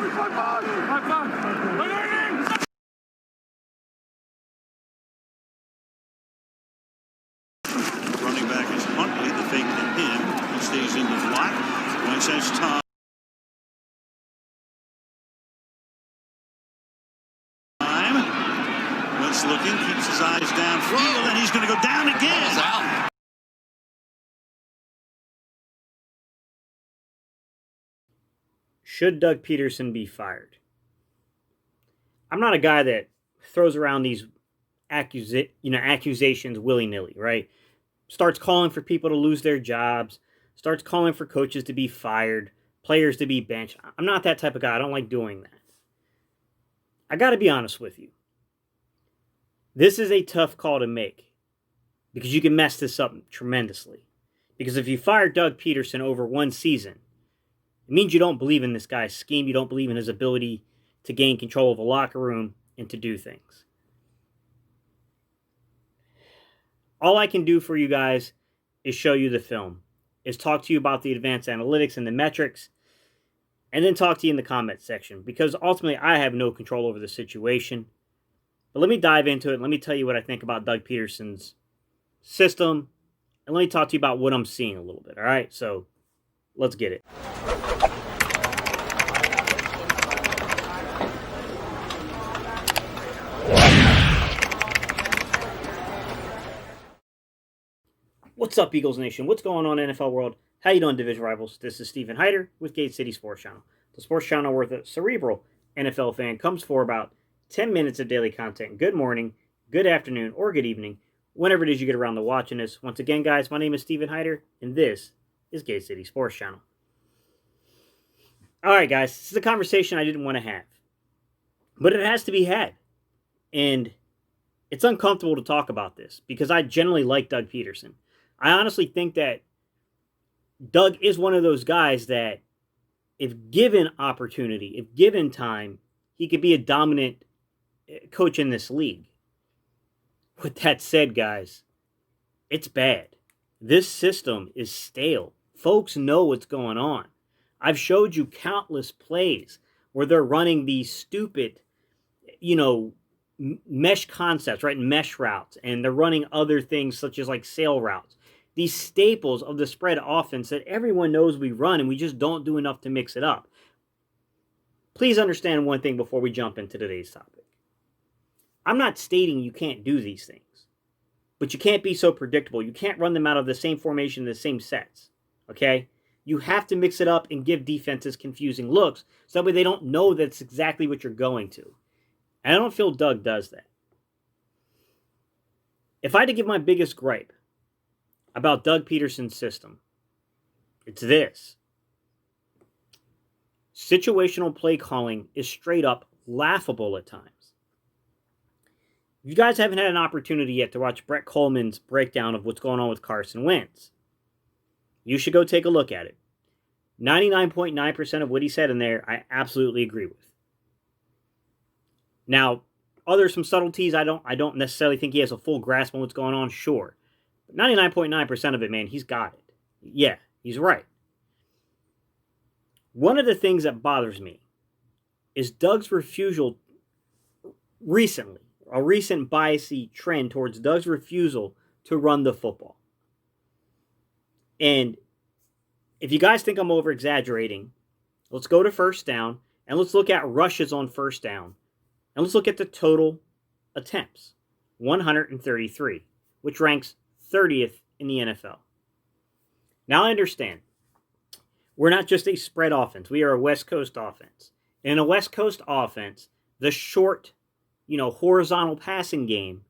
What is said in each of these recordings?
Running back is Huntley. The fake to him. He stays in the block. Wentz has time. Wentz looking, keeps his eyes downfield, and he's going to go down again. Should Doug Pederson be fired? I'm not a guy that throws around these accusations willy-nilly, right? Starts calling for people to lose their jobs, starts calling for coaches to be fired, players to be benched. I'm not that type of guy. I don't like doing that. I got to be honest with you. This is a tough call to make because you can mess this up tremendously. Because if you fire Doug Pederson over one season, it means you don't believe in this guy's scheme. You don't believe in his ability to gain control of a locker room and to do things. All I can do for you guys is show you the film, is talk to you about the advanced analytics and the metrics, and then talk to you in the comment section, because ultimately I have no control over the situation. But let me dive into it. Let me tell you what I think about Doug Pederson's system, and let me talk to you about what I'm seeing a little bit, all right? So let's get it. What's up, Eagles Nation? What's going on, NFL world? How you doing, division rivals? This is Stephen Hyder with Gate City Sports Channel. The sports channel where the cerebral NFL fan comes for about 10 minutes of daily content. Good morning, good afternoon, or good evening, whenever it is you get around to watching this. Once again, guys, my name is Stephen Hyder, and this is Gate City Sports Channel. All right, guys, this is a conversation I didn't want to have, but it has to be had. And it's uncomfortable to talk about this because I generally like Doug Pederson. I honestly think that Doug is one of those guys that if given opportunity, if given time, he could be a dominant coach in this league. With that said, guys, it's bad. This system is stale. Folks know what's going on. I've showed you countless plays where they're running these stupid, mesh concepts, right? Mesh routes. And they're running other things such as like sail routes. These staples of the spread offense that everyone knows we run, and we just don't do enough to mix it up. Please understand one thing before we jump into today's topic. I'm not stating you can't do these things, but you can't be so predictable. You can't run them out of the same formation, the same sets, okay? You have to mix it up and give defenses confusing looks so that way they don't know that's exactly what you're going to. And I don't feel Doug does that. If I had to give my biggest gripe about Doug Pederson's system, it's this. Situational play calling is straight up laughable at times. If you guys haven't had an opportunity yet to watch Brett Coleman's breakdown of what's going on with Carson Wentz, you should go take a look at it. 99.9% of what he said in there, I absolutely agree with. Now, are there some subtleties? I don't necessarily think he has a full grasp on what's going on, sure. 99.9% of it, man, he's got it. Yeah, he's right. One of the things that bothers me is Doug's refusal recently, a recent biasy trend towards Doug's refusal to run the football. And if you guys think I'm over-exaggerating, let's go to first down, and let's look at rushes on first down. And let's look at the total attempts, 133, which ranks 30th in the NFL. Now I understand. We're not just a spread offense. We are a West Coast offense. And in a West Coast offense, the short, horizontal passing game,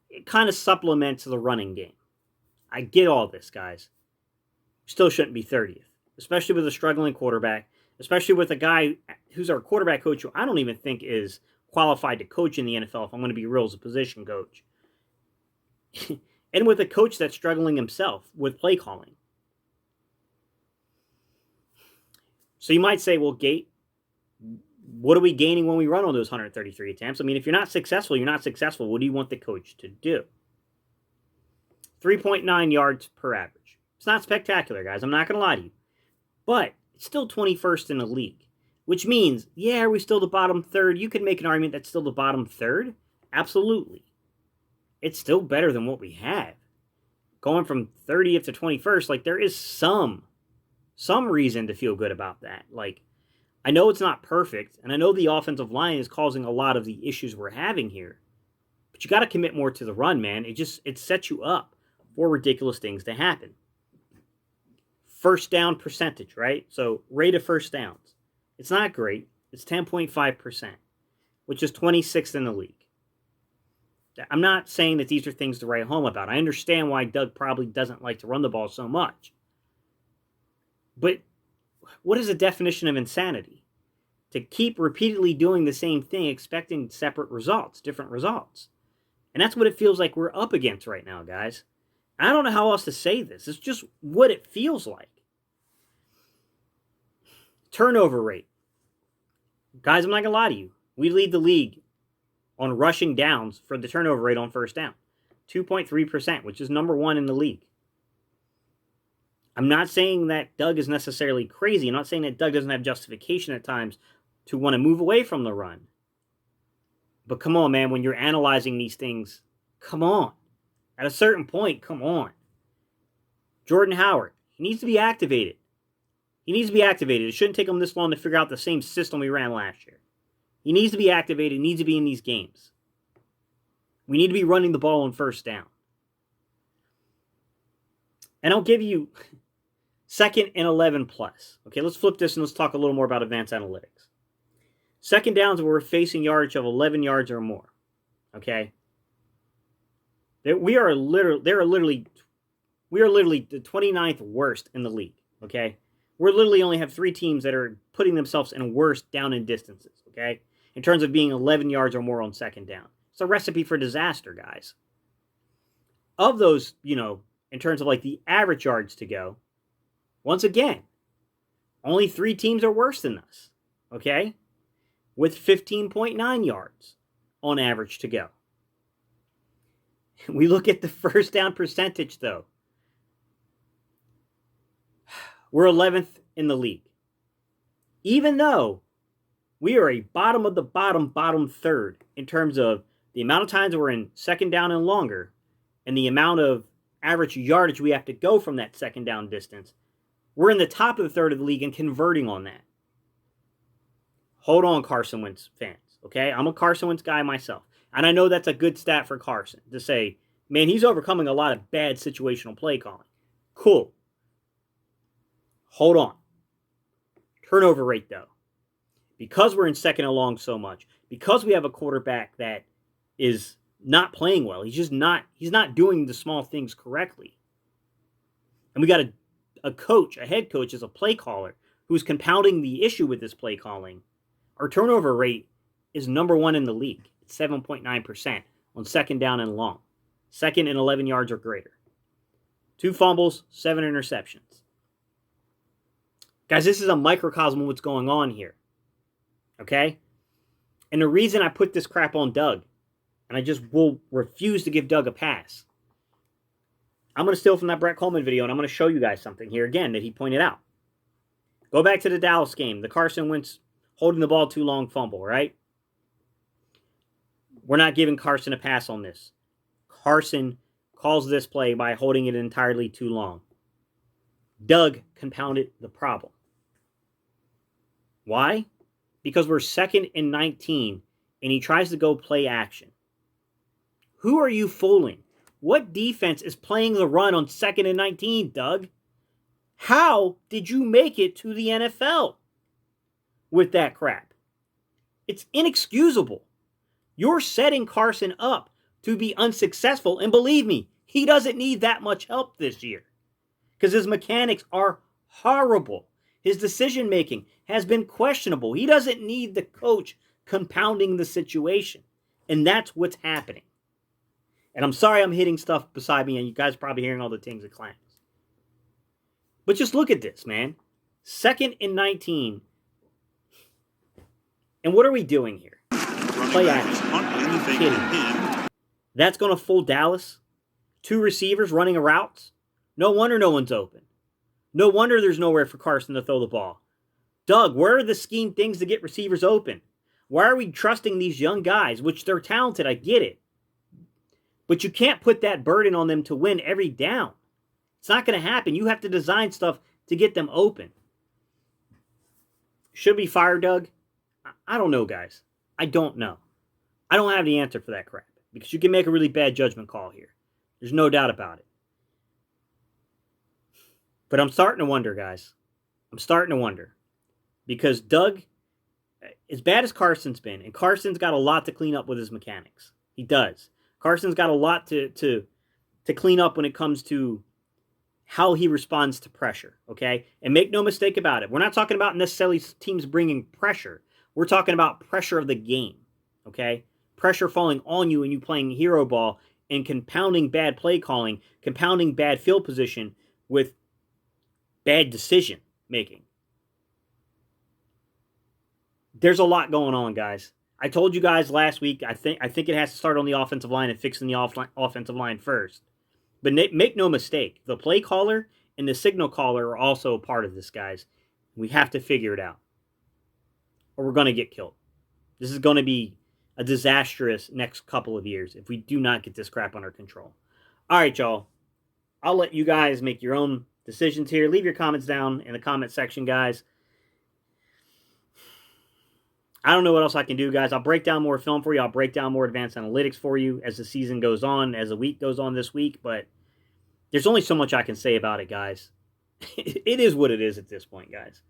it kind of supplements the running game. I get all this, guys. Still shouldn't be 30th, especially with a struggling quarterback, especially with a guy who's our quarterback coach who I don't even think is qualified to coach in the NFL, if I'm going to be real, as a position coach. And with a coach that's struggling himself with play calling. So you might say, well, Gate, what are we gaining when we run on those 133 attempts? I mean, if you're not successful, you're not successful. What do you want the coach to do? 3.9 yards per average. It's not spectacular, guys. I'm not going to lie to you. But it's still 21st in the league. which means, yeah, are we still the bottom third? You could make an argument that's still the bottom third. Absolutely. It's still better than what we have. Going from 30th to 21st, like, there is some reason to feel good about that. Like, I know it's not perfect, and I know the offensive line is causing a lot of the issues we're having here, but you got to commit more to the run, man. It sets you up for ridiculous things to happen. First down percentage, right? So rate of first downs. It's not great. It's 10.5%, which is 26th in the league. I'm not saying that these are things to write home about. I understand why Doug probably doesn't like to run the ball so much. But what is the definition of insanity? To keep repeatedly doing the same thing, expecting separate results, different results. And that's what it feels like we're up against right now, guys. I don't know how else to say this. It's just what it feels like. Turnover rate. Guys, I'm not going to lie to you. We lead the league on rushing downs for the turnover rate on first down. 2.3%, which is number 1 in the league. I'm not saying that Doug is necessarily crazy. I'm not saying that Doug doesn't have justification at times to want to move away from the run. But come on, man, when you're analyzing these things, come on. At a certain point, come on. Jordan Howard, he needs to be activated. He needs to be activated. It shouldn't take him this long to figure out the same system we ran last year. He needs to be activated. He needs to be in these games. We need to be running the ball on first down. And I'll give you 2nd and 11 plus. Okay, let's flip this and let's talk a little more about advanced analytics. Second downs where we're facing yardage of 11 yards or more. Okay? We are literally the 29th worst in the league. Okay? We're literally only have 3 teams that are putting themselves in worse down and distances. Okay? In terms of being 11 yards or more on second down. It's a recipe for disaster, guys. Of those, in terms of like the average yards to go, once again, only 3 teams are worse than us. Okay? With 15.9 yards on average to go. We look at the first down percentage, though. We're 11th in the league. Even though we are a bottom of the bottom third in terms of the amount of times we're in second down and longer and the amount of average yardage we have to go from that second down distance, we're in the top of the third of the league and converting on that. Hold on, Carson Wentz fans, okay? I'm a Carson Wentz guy myself. And I know that's a good stat for Carson to say, man, he's overcoming a lot of bad situational play calling. Cool. Hold on. Turnover rate, though. Because we're in second and long so much, because we have a quarterback that is not playing well, he's not doing the small things correctly. And we got a head coach as a play caller who's compounding the issue with this play calling. Our turnover rate is number 1 in the league. It's 7.9% on second down and long. Second and 11 yards or greater. 2 fumbles, 7 interceptions. Guys, this is a microcosm of what's going on here. Okay? And the reason I put this crap on Doug, and I just will refuse to give Doug a pass, I'm going to steal from that Brett Coleman video, and I'm going to show you guys something here again that he pointed out. Go back to the Dallas game, the Carson Wentz holding the ball too long fumble, right? We're not giving Carson a pass on this. Carson calls this play by holding it entirely too long. Doug compounded the problem. Why? Because we're 2nd and 19, and he tries to go play action. Who are you fooling? What defense is playing the run on 2nd and 19, Doug? How did you make it to the NFL with that crap? It's inexcusable. You're setting Carson up to be unsuccessful, and believe me, he doesn't need that much help this year because his mechanics are horrible. His decision-making has been questionable. He doesn't need the coach compounding the situation, and that's what's happening. And I'm sorry I'm hitting stuff beside me, and you guys are probably hearing all the tings and clangs. But just look at this, man. 2nd and 19. And what are we doing here? Play action. That's going to fool Dallas. 2 receivers running a route. No wonder no one's open. No wonder there's nowhere for Carson to throw the ball. Doug, where are the scheme things to get receivers open? Why are we trusting these young guys, which they're talented, I get it. But you can't put that burden on them to win every down. It's not going to happen. You have to design stuff to get them open. Should we fire Doug? I don't know, guys. I don't know. I don't have the answer for that crap. Because you can make a really bad judgment call here. There's no doubt about it. But I'm starting to wonder, guys. I'm starting to wonder. Because Doug, as bad as Carson's been, and Carson's got a lot to clean up with his mechanics. He does. Carson's got a lot to clean up when it comes to how he responds to pressure, okay? And make no mistake about it. We're not talking about necessarily teams bringing pressure. We're talking about pressure of the game, okay? Pressure falling on you and you playing hero ball and compounding bad play calling, compounding bad field position with bad decision making. There's a lot going on, guys. I told you guys last week, I think it has to start on the offensive line and fixing the offensive line first. But make no mistake, the play caller and the signal caller are also a part of this, guys. We have to figure it out, or we're going to get killed. This is going to be a disastrous next couple of years if we do not get this crap under control. All right, y'all. I'll let you guys make your own decisions here. Leave your comments down in the comment section, guys. I don't know what else I can do, guys. I'll break down more film for you. I'll break down more advanced analytics for you as the season goes on, as the week goes on this week. But there's only so much I can say about it, guys. It is what it is at this point, guys.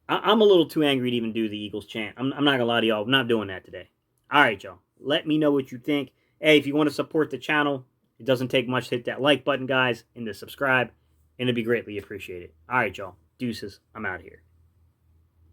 I'm a little too angry to even do the Eagles chant. I'm not going to lie to y'all. I'm not doing that today. All right, y'all. Let me know what you think. Hey, if you want to support the channel, it doesn't take much to hit that like button, guys, and to subscribe, and it'd be greatly appreciated. All right, y'all. Deuces. I'm out of here.